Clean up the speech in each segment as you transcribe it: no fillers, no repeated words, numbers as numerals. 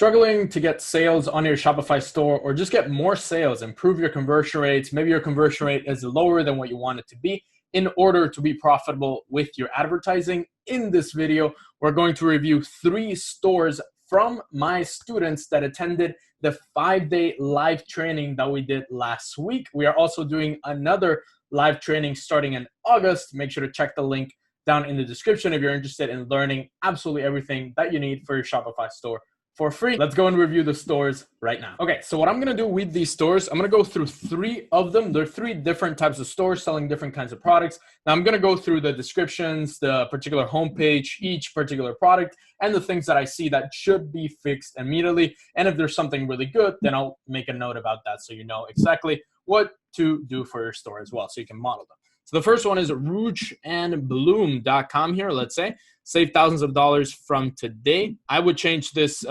Struggling to get sales on your Shopify store or just get more sales, improve your conversion rates. Maybe your conversion rate is lower than what you want it to be in order to be profitable with your advertising. In this video, we're going to review 3 stores from my students that attended the 5-day live training that we did last week. We are also doing another live training starting in August. Make sure to check the link down in the description if you're interested in learning absolutely everything that you need for your Shopify store for free. Let's go and review the stores right now. Okay, so what I'm gonna do with these stores, I'm gonna go through 3 of them. There are 3 different types of stores selling different kinds of products. Now I'm gonna go through the descriptions, the particular homepage, each particular product, and the things that I see that should be fixed immediately. And if there's something really good, then I'll make a note about that so you know exactly what to do for your store as well, so you can model them. So the first one is rougeandbloom.com here, let's say. Save thousands of dollars from today. I would change this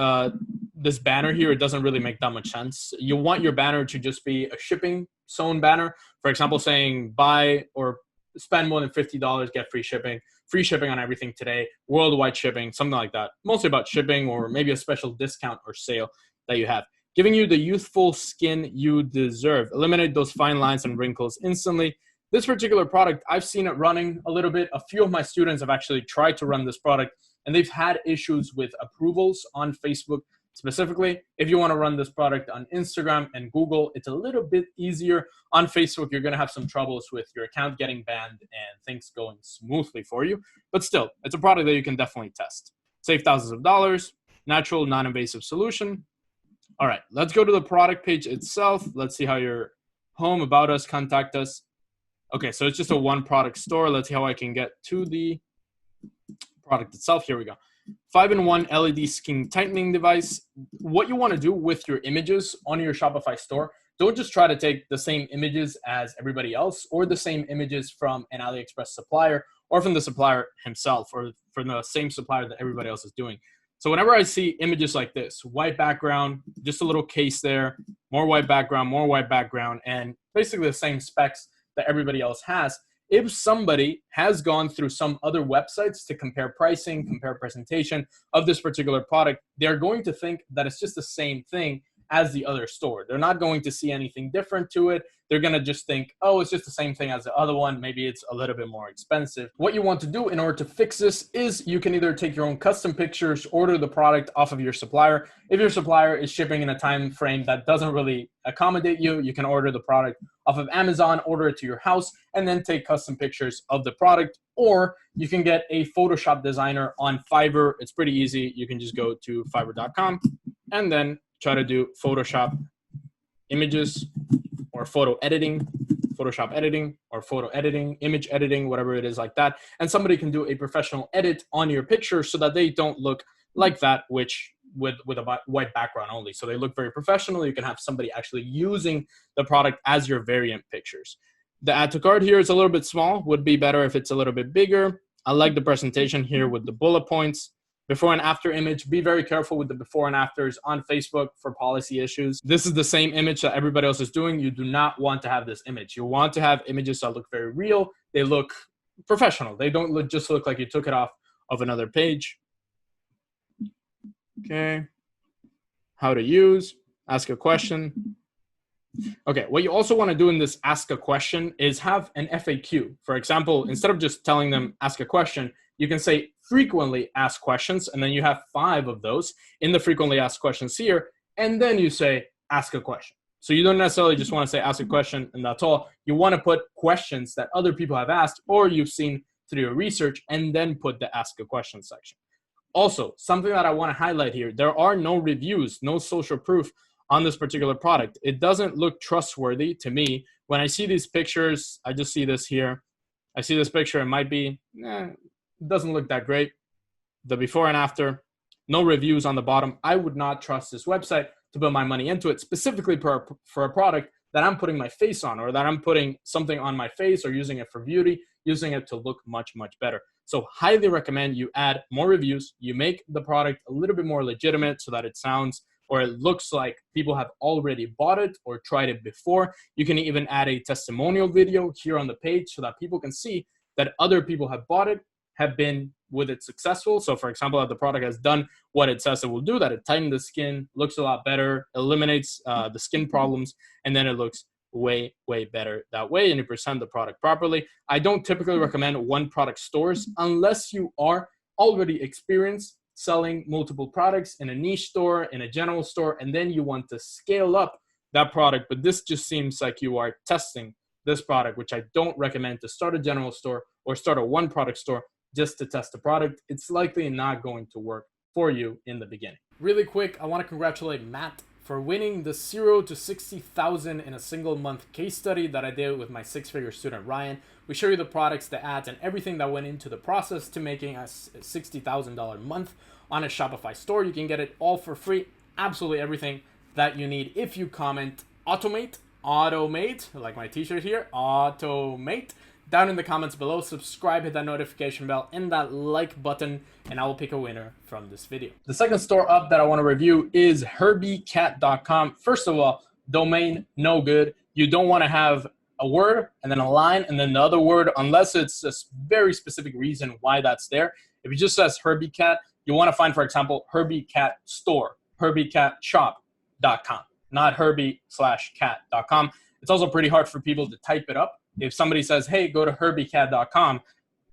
this banner here. It doesn't really make that much sense. You want your banner to just be a shipping zone banner. For example, saying buy or spend more than $50, get free shipping on everything today, worldwide shipping, something like that. Mostly about shipping or maybe a special discount or sale that you have. Giving you the youthful skin you deserve. Eliminate those fine lines and wrinkles instantly. This particular product, I've seen it running a little bit. A few of my students have actually tried to run this product, and they've had issues with approvals on Facebook specifically. If you want to run this product on Instagram and Google, it's a little bit easier. On Facebook, you're going to have some troubles with your account getting banned and things going smoothly for you. But still, it's a product that you can definitely test. Save thousands of dollars, natural, non-invasive solution. All right, let's go to the product page itself. Let's see how your home, about us, contact us. Okay, so it's just a 1 product store. Let's see how I can get to the product itself. Here we go. 5-in-1 LED skin tightening device. What you want to do with your images on your Shopify store, don't just try to take the same images as everybody else or the same images from an AliExpress supplier or from the supplier himself or from the same supplier that everybody else is doing. So whenever I see images like this, white background, just a little case there, more white background, and basically the same specs that everybody else has. If somebody has gone through some other websites to compare pricing, compare presentation of this particular product, they're going to think that it's just the same thing as the other store. They're not going to see anything different to it. They're going to just think, oh, it's just the same thing as the other one. Maybe it's a little bit more expensive. What you want to do in order to fix this is you can either take your own custom pictures, order the product off of your supplier. If your supplier is shipping in a time frame that doesn't really accommodate you, you can order the product off of Amazon, order it to your house, and then take custom pictures of the product. Or you can get a Photoshop designer on Fiverr. It's pretty easy. You can just go to fiverr.com and then try to do Photoshop images or photo editing, Photoshop editing or photo editing, image editing, whatever it is like that. And somebody can do a professional edit on your picture so that they don't look like that, which with a white background only. So they look very professional. You can have somebody actually using the product as your variant pictures. The add to cart here is a little bit small. Would be better if it's a little bit bigger. I like the presentation here with the bullet points. Before and after image, be very careful with the before and afters on Facebook for policy issues. This is the same image that everybody else is doing. You do not want to have this image. You want to have images that look very real. They look professional. They don't just look like you took it off of another page. Okay. How to use, ask a question. Okay, what you also want to do in this ask a question is have an FAQ. For example, instead of just telling them ask a question, you can say frequently asked questions, and then you have 5 of those in the frequently asked questions here, and then you say ask a question. So you don't necessarily just want to say ask a question and that's all. You want to put questions that other people have asked or you've seen through your research, and then put the ask a question section. Also, something that I want to highlight here, there are no reviews, no social proof on this particular product. It doesn't look trustworthy to me. When I see these pictures, I just see this here. I see this picture, it might be, it doesn't look that great. The before and after, no reviews on the bottom. I would not trust this website to put my money into it, specifically for a product that I'm putting my face on, or that I'm putting something on my face or using it for beauty, using it to look much, much better. So highly recommend you add more reviews. You make the product a little bit more legitimate so that it sounds or it looks like people have already bought it or tried it before. You can even add a testimonial video here on the page so that people can see that other people have bought it, have been with it successful. So for example, that the product has done what it says it will do, that it tightened the skin, looks a lot better, eliminates the skin problems, and then it looks way better that way, and you present the product properly. I don't typically recommend one product stores unless you are already experienced selling multiple products in a niche store, in a general store, and then you want to scale up that product. But this just seems like you are testing this product, which I don't recommend to start a general store or start a one product store just to test the product. It's likely not going to work for you in the beginning. Really quick, I want to congratulate Matt for winning the 0 to 60,000 in a single month case study that I did with my 6-figure student Ryan. We show you the products, the ads, and everything that went into the process to making a $60,000 month on a Shopify store. You can get it all for free, absolutely everything that you need if you comment automate, like my t-shirt here, automate, down in the comments below. Subscribe, hit that notification bell and that like button, and I will pick a winner from this video. The second store up that I want to review is herbiecat.com. First of all, domain no good. You don't want to have a word and then a line and then the other word unless it's a very specific reason why that's there. If it just says Herbie Cat, you want to find, for example, Herbie Cat Store, HerbieCatShop.com, not Herbie/cat.com. It's also pretty hard for people to type it up. If somebody says, hey, go to herbiecat.com,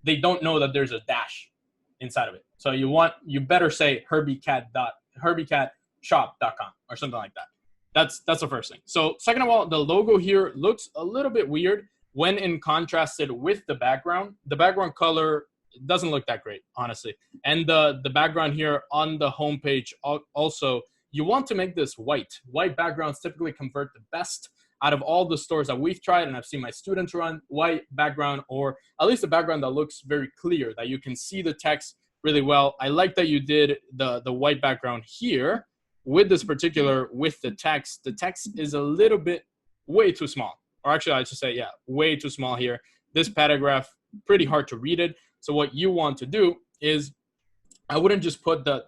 they don't know that there's a dash inside of it. So you better say herbiecat.shop.com or something like that. That's the first thing. So second of all, the logo here looks a little bit weird when in contrasted with the background. The background color doesn't look that great, honestly. And the background here on the homepage also, you want to make this white. White backgrounds typically convert the best out of all the stores that we've tried, and I've seen my students run. White background, or at least a background that looks very clear, that you can see the text really well. I like that you did the white background here with this particular, with the text. The text is a little bit way too small, or actually I should say, yeah, way too small here. This paragraph, pretty hard to read it. So what you want to do is, I wouldn't just put the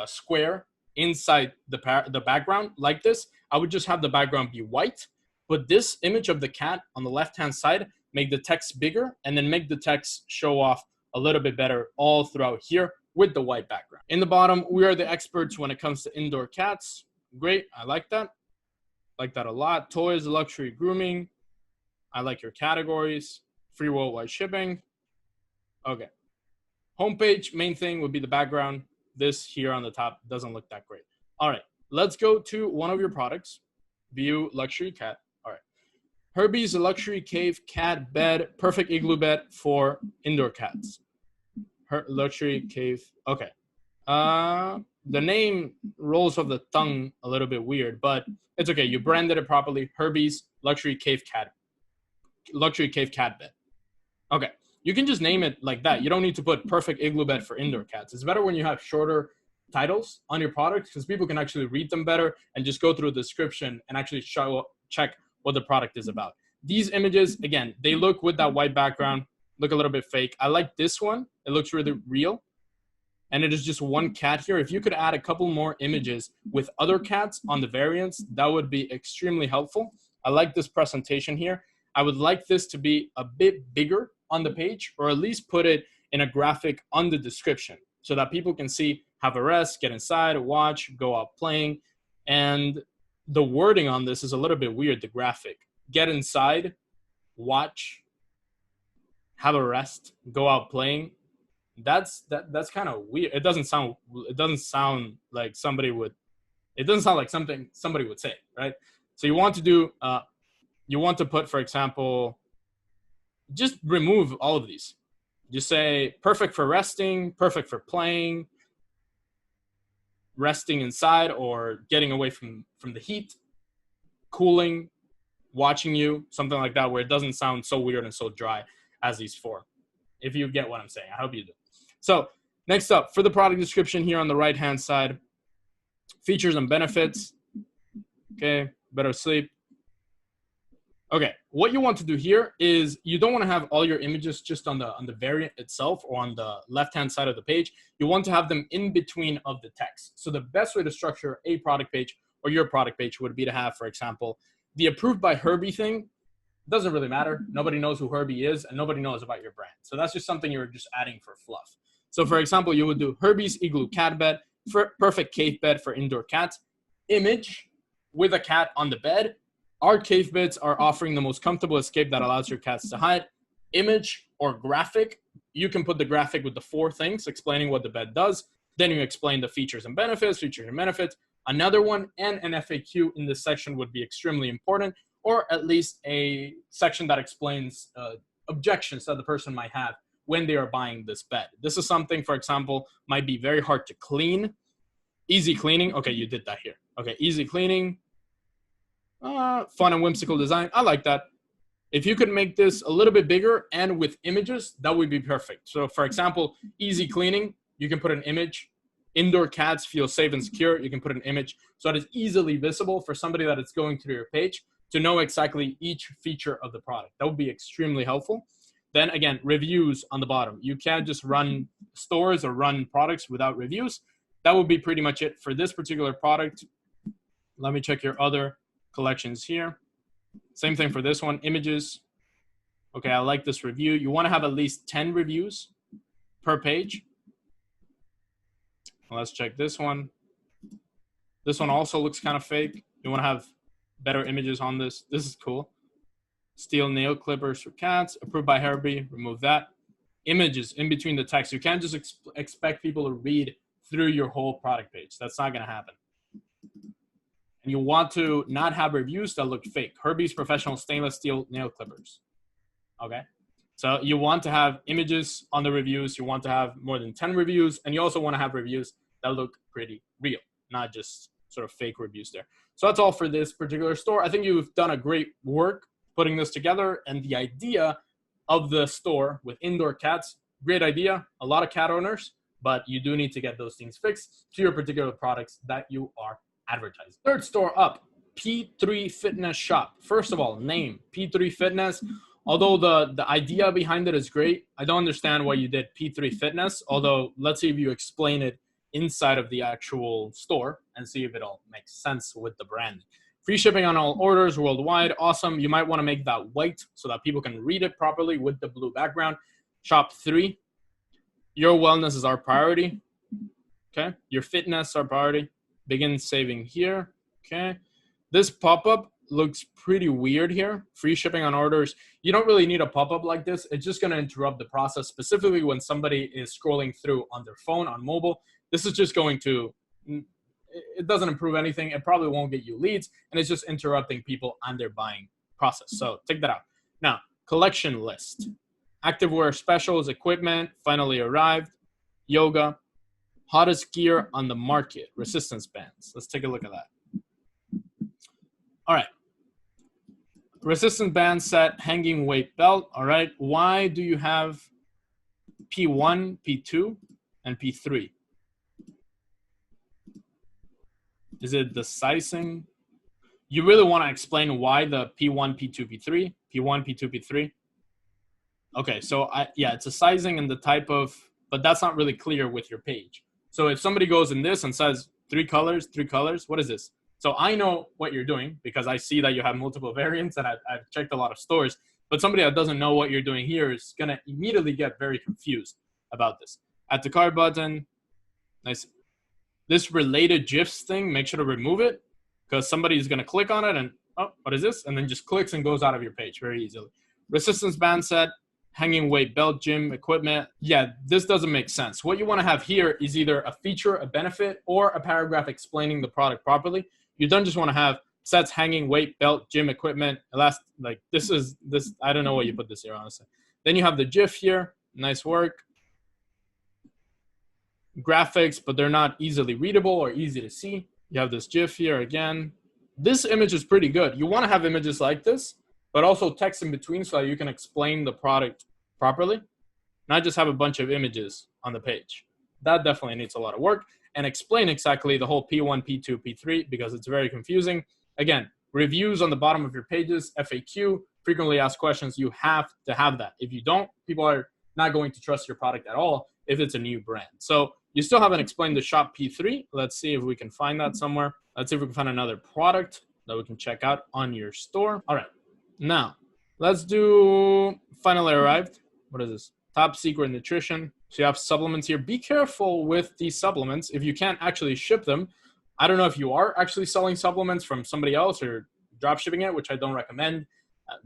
square inside the background like this. I would just have the background be white, but this image of the cat on the left-hand side, make the text bigger, and then make the text show off a little bit better all throughout here with the white background. In the bottom, we are the experts when it comes to indoor cats. Great, I like that. Like that a lot. Toys, luxury, grooming. I like your categories. Free worldwide shipping. Okay. Homepage, main thing would be the background. This here on the top doesn't look that great. All right, let's go to one of your products. View luxury cat. All right. Herbie's luxury cave cat bed, perfect igloo bed for indoor cats. Luxury cave. Okay. The name rolls off the tongue a little bit weird, but it's okay. You branded it properly. Herbie's luxury cave cat bed. Okay. You can just name it like that. You don't need to put perfect igloo bed for indoor cats. It's better when you have shorter titles on your product because people can actually read them better and just go through the description and actually check what the product is about. These images, again, they look with that white background, look a little bit fake. I like this one. It looks really real. And it is just one cat here. If you could add a couple more images with other cats on the variants, that would be extremely helpful. I like this presentation here. I would like this to be a bit bigger on the page, or at least put it in a graphic on the description so that people can see, have a rest, get inside, watch, go out playing. And the wording on this is a little bit weird, the graphic. Get inside, watch, have a rest, go out playing. That's kind of weird. It doesn't sound like somebody would say, right? So you want to do you want to put, for example, just remove all of these. Just say perfect for resting, perfect for playing, resting inside or getting away from the heat, cooling, watching you, something like that, where it doesn't sound so weird and so dry as these four. If you get what I'm saying, I hope you do. So next up, for the product description here on the right-hand side, features and benefits. Okay, better sleep. Okay, what you want to do here is you don't want to have all your images just on the variant itself or on the left-hand side of the page. You want to have them in between of the text. So the best way to structure a product page or your product page would be to have, for example, the approved by Herbie thing. Doesn't really matter. Nobody knows who Herbie is and nobody knows about your brand. So that's just something you're just adding for fluff. So for example, you would do Herbie's Igloo Cat Bed, perfect cave bed for indoor cats, image with a cat on the bed. Our cave beds are offering the most comfortable escape that allows your cats to hide. Image or graphic. You can put the graphic with the 4 things explaining what the bed does. Then you explain the features and benefits, Another one and an FAQ in this section would be extremely important, or at least a section that explains objections that the person might have when they are buying this bed. This is something, for example, might be very hard to clean. Easy cleaning. Okay, you did that here. Okay, easy cleaning. Fun and whimsical design. I like that. If you could make this a little bit bigger and with images, that would be perfect. So for example, easy cleaning, you can put an image. Indoor cats feel safe and secure. You can put an image so that it's easily visible for somebody that is going through your page to know exactly each feature of the product. That would be extremely helpful. Then again, reviews on the bottom. You can't just run stores or run products without reviews. That would be pretty much it for this particular product. Let me check your other collections here. Same thing for this one, images. Okay, I like this review. You want to have at least 10 reviews per page. Let's check this one. This one also looks kind of fake. You want to have better images on this. This is cool. Steel nail clippers for cats, approved by Herbie. Remove that. Images in between the text. You can't just expect people to read through your whole product page. That's not going to happen. And you want to not have reviews that look fake. Herbie's professional stainless steel nail clippers. Okay. So you want to have images on the reviews. You want to have more than 10 reviews. And you also want to have reviews that look pretty real, not just sort of fake reviews there. So that's all for this particular store. I think you've done a great work putting this together. And the idea of the store with indoor cats, great idea. A lot of cat owners, but you do need to get those things fixed to your particular products that you are advertising. Third store up, P3 Fitness Shop. First of all, name, P3 Fitness. Although the idea behind it is great, I don't understand why you did P3 Fitness. Although, let's see if you explain it inside of the actual store and see if it all makes sense with the brand. Free shipping on all orders worldwide. Awesome. You might want to make that white so that people can read it properly with the blue background. Shop 3. Your wellness is our priority. Okay. Your fitness our priority. Begin saving here. Okay. This pop-up looks pretty weird here. Free shipping on orders. You don't really need a pop-up like this. It's just going to interrupt the process, specifically when somebody is scrolling through on their phone, on mobile. This is just going to, it doesn't improve anything. It probably won't get you leads, and it's just interrupting people on their buying process. So take that out. Now, collection list. Activewear specials, equipment, finally arrived. Yoga. Hottest gear on the market. Resistance bands. Let's take a look at that. All right. Resistance band set, hanging weight belt. All right. Why do you have P1, P2, and P3? Is it the sizing? You really want to explain why the P1, P2, P3? P1, P2, P3? Okay. So, yeah, it's a sizing and the type of, but that's not really clear with your page. So if somebody goes in this and says 3 colors, what is this? So I know what you're doing because I see that you have multiple variants and I've checked a lot of stores. But somebody that doesn't know what you're doing here is going to immediately get very confused about this. Add to cart button. Nice. This related GIFs thing, make sure to remove it because somebody is going to click on it and, oh, what is this? And then just clicks and goes out of your page very easily. Resistance band set, hanging weight belt, gym equipment. Yeah, this doesn't make sense. What you want to have here is either a feature, a benefit, or a paragraph explaining the product properly. You don't just want to have sets, hanging weight belt, gym equipment. Like this. I don't know why you put this here, honestly. Then you have the GIF here. Nice work. Graphics, but they're not easily readable or easy to see. You have this GIF here again. This image is pretty good. You want to have images like this, but also text in between so that you can explain the product properly, not just have a bunch of images on the page. That definitely needs a lot of work. And explain exactly the whole P1, P2, P3 because it's very confusing. Again, reviews on the bottom of your pages, FAQ, frequently asked questions. You have to have that. If you don't, people are not going to trust your product at all if it's a new brand. So you still haven't explained the shop P3. Let's see if we can find that somewhere. Let's see if we can find another product that we can check out on your store. All right. Now, let's do finally arrived. What is this? Top secret nutrition. So you have supplements here. Be careful with these supplements if you can't actually ship them. I don't know if you are actually selling supplements from somebody else or drop shipping it, which I don't recommend.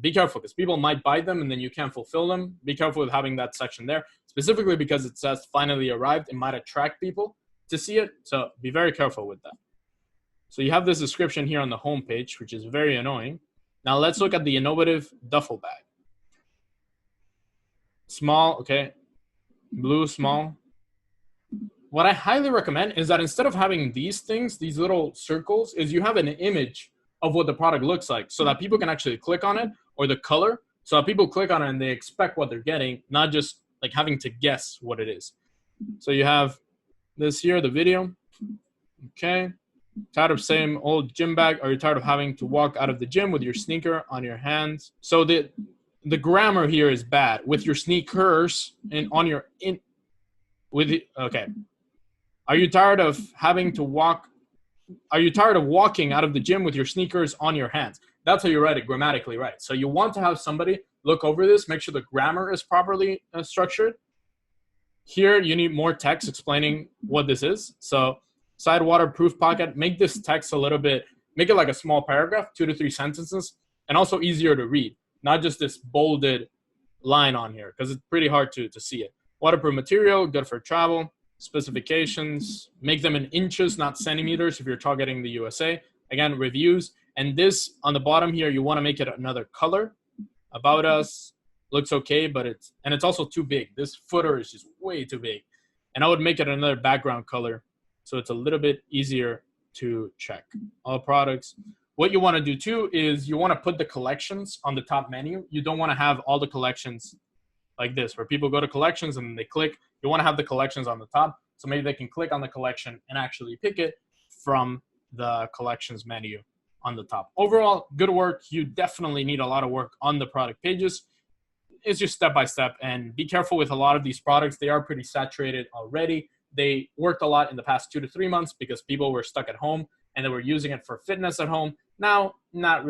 Be careful because people might buy them and then you can't fulfill them. Be careful with having that section there, specifically because it says finally arrived. It might attract people to see it. So be very careful with that. So you have this description here on the home page, which is very annoying. Now let's look at the innovative duffel bag. Small, okay. Blue, small. What I highly recommend is that instead of having these things, these little circles, is you have an image of what the product looks like so that people can actually click on it, or the color, so that people click on it and they expect what they're getting, not just like having to guess what it is. So you have this here, the video. Okay. Tired of same old gym bag? Are you tired of having to walk out of the gym with your sneaker on your hands? So the grammar here is bad. With your sneakers and on your okay. Are you tired of having to walk? Are you tired of walking out of the gym with your sneakers on your hands? That's how you write it grammatically right. So you want to have somebody look over this, make sure the grammar is properly structured. Here you need more text explaining what this is. So side waterproof pocket, make this text a little bit, make it like a small paragraph, 2 to 3 sentences, and also easier to read, not just this bolded line on here because it's pretty hard to see it. Waterproof material, good for travel. Specifications, make them in inches, not centimeters if you're targeting the USA. Again, reviews. And this on the bottom here, you want to make it another color. About us, looks okay, but it's also too big. This footer is just way too big. And I would make it another background color so it's a little bit easier to check. All products. What you want to do too is you want to put the collections on the top menu. You don't want to have all the collections like this, where people go to collections and they click. You want to have the collections on the top, so maybe they can click on the collection and actually pick it from the collections menu on the top. Overall, good work. You definitely need a lot of work on the product pages. It's just step by step, and be careful with a lot of these products. They are pretty saturated already. They worked a lot in the past 2 to 3 months because people were stuck at home and they were using it for fitness at home. Now, not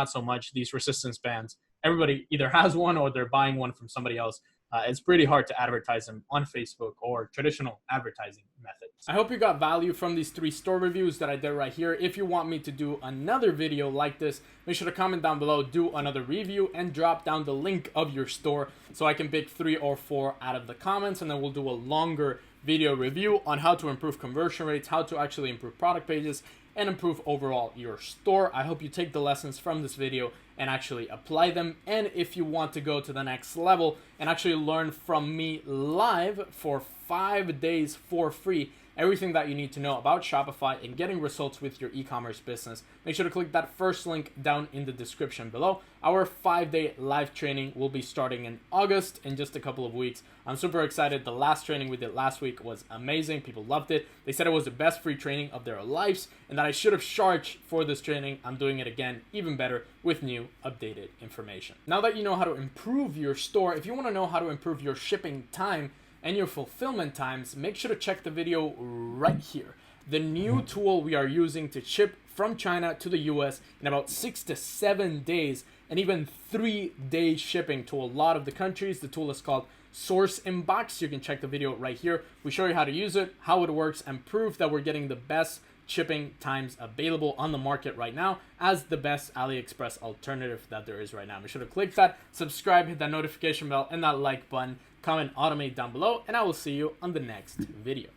so much. These resistance bands, everybody either has one or they're buying one from somebody else. It's pretty hard to advertise them on Facebook or traditional advertising methods. I hope you got value from these 3 store reviews that I did right here. If you want me to do another video like this, make sure to comment down below, do another review, and drop down the link of your store so I can pick 3 or 4 out of the comments, and then we'll do a longer video review on how to improve conversion rates, how to actually improve product pages, and improve overall your store. I hope you take the lessons from this video and actually apply them. And if you want to go to the next level and actually learn from me live for 5 days for free, everything that you need to know about Shopify and getting results with your e-commerce business, make sure to click that first link down in the description below. Our 5-day live training will be starting in August, in just a couple of weeks. I'm super excited. The last training we did last week was amazing. People loved it. They said it was the best free training of their lives and that I should have charged for this training. I'm doing it again, even better, with new updated information. Now that you know how to improve your store, if you want to know how to improve your shipping time and your fulfillment times, make sure to check the video right here. The new tool we are using to ship from China to the US in about 6 to 7 days, and even 3-day shipping to a lot of the countries. The tool is called Source Inbox. You can check the video right here. We show you how to use it, how it works, and prove that we're getting the best shipping times available on the market right now as the best AliExpress alternative that there is right now. Make sure to click that, subscribe, hit that notification bell, and that like button. Comment automate down below, and I will see you on the next video.